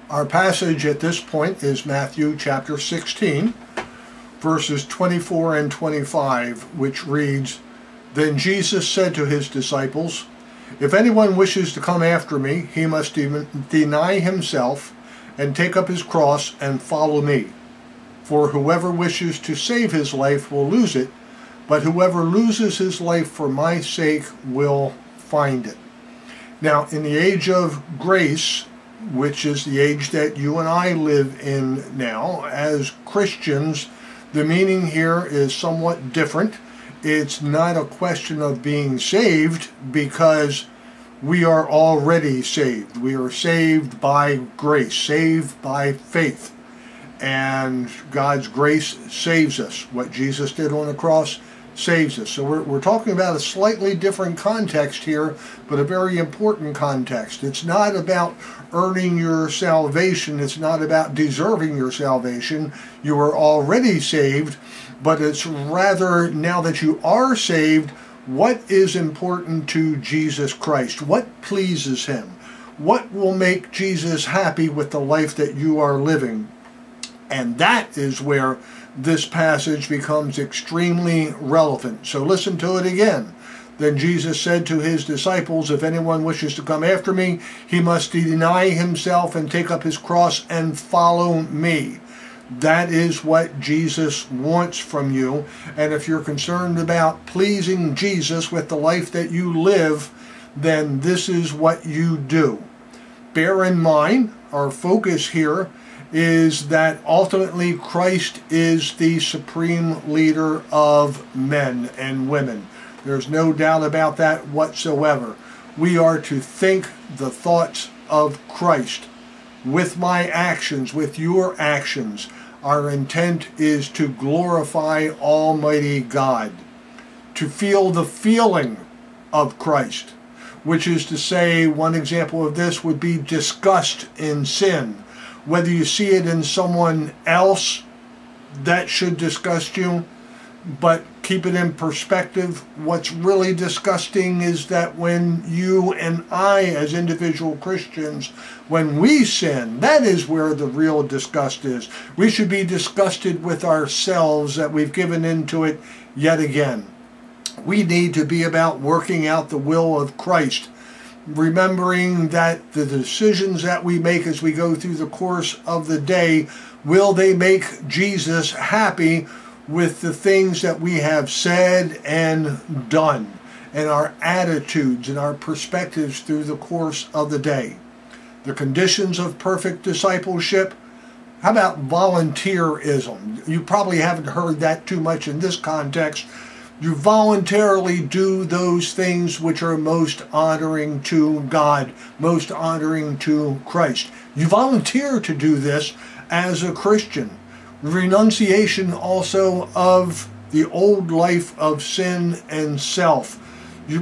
Our passage at this point is Matthew chapter 16, verses 24 and 25, which reads, "Then Jesus said to his disciples, 'If anyone wishes to come after me, he must deny himself and take up his cross and follow me. For whoever wishes to save his life will lose it, but whoever loses his life for my sake will find it.'" Now, in the age of grace, which is the age that you and I live in now, as Christians, the meaning here is somewhat different. It's not a question of being saved, because we are already saved. We are saved by grace, saved by faith. And God's grace saves us. What Jesus did on the cross saves us. So we're talking about a slightly different context here, but a very important context. It's not about earning your salvation. It's not about deserving your salvation. You are already saved, but it's rather, now that you are saved, what is important to Jesus Christ? What pleases him? What will make Jesus happy with the life that you are living? And that is where this passage becomes extremely relevant. So listen to it again. "Then Jesus said to his disciples, 'If anyone wishes to come after me, he must deny himself and take up his cross and follow me.'" That is what Jesus wants from you. And if you're concerned about pleasing Jesus with the life that you live, then this is what you do. Bear in mind, our focus here is that ultimately Christ is the supreme leader of men and women. There's no doubt about that whatsoever. We are to think the thoughts of Christ. With my actions, with your actions, our intent is to glorify Almighty God, to feel the feeling of Christ, which is to say, one example of this would be disgust in sin. Whether you see it in someone else, that should disgust you, but keep it in perspective. What's really disgusting is that when you and I, as individual Christians, when we sin, that is where the real disgust is. We should be disgusted with ourselves that we've given into it yet again. We need to be about working out the will of Christ, remembering that the decisions that we make as we go through the course of the day, will they make Jesus happy with the things that we have said and done, and our attitudes and our perspectives through the course of the day. The conditions of perfect discipleship. How about volunteerism? You probably haven't heard that too much in this context. You voluntarily do those things which are most honoring to God, most honoring to Christ. You volunteer to do this as a Christian. Renunciation also of the old life of sin and self.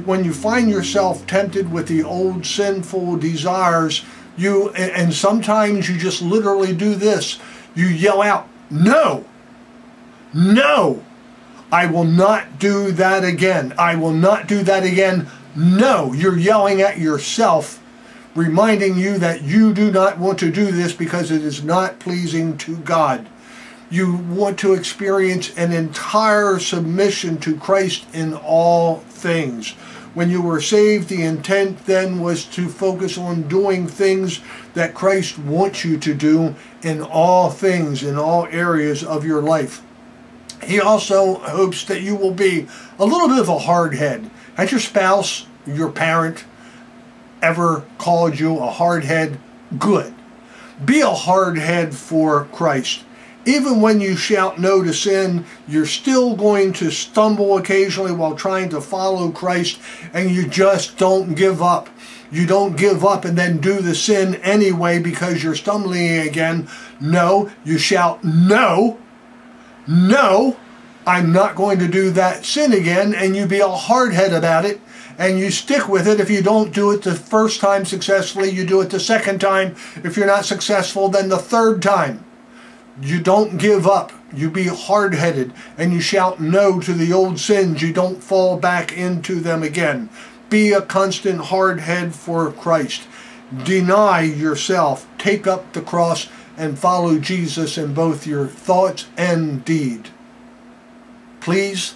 When you find yourself tempted with the old sinful desires, and sometimes you just literally do this. You yell out, "No! No! I will not do that again. I will not do that again. No!" You're yelling at yourself, reminding you that you do not want to do this because it is not pleasing to God. You want to experience an entire submission to Christ in all things. When you were saved, the intent then was to focus on doing things that Christ wants you to do in all things, in all areas of your life. He also hopes that you will be a little bit of a hardhead. Has your spouse, your parent, ever called you a hardhead? Good. Be a hardhead for Christ. Even when you shout no to sin, you're still going to stumble occasionally while trying to follow Christ, and you just don't give up. You don't give up and then do the sin anyway because you're stumbling again. No, you shout no. No, I'm not going to do that sin again, and you be a hardhead about it, and you stick with it. If you don't do it the first time successfully, you do it the second time. If you're not successful, then the third time. You don't give up. You be hard-headed, and you shout no to the old sins. You don't fall back into them again. Be a constant hard head for Christ. Deny yourself, take up the cross, and follow Jesus in both your thoughts and deed. Please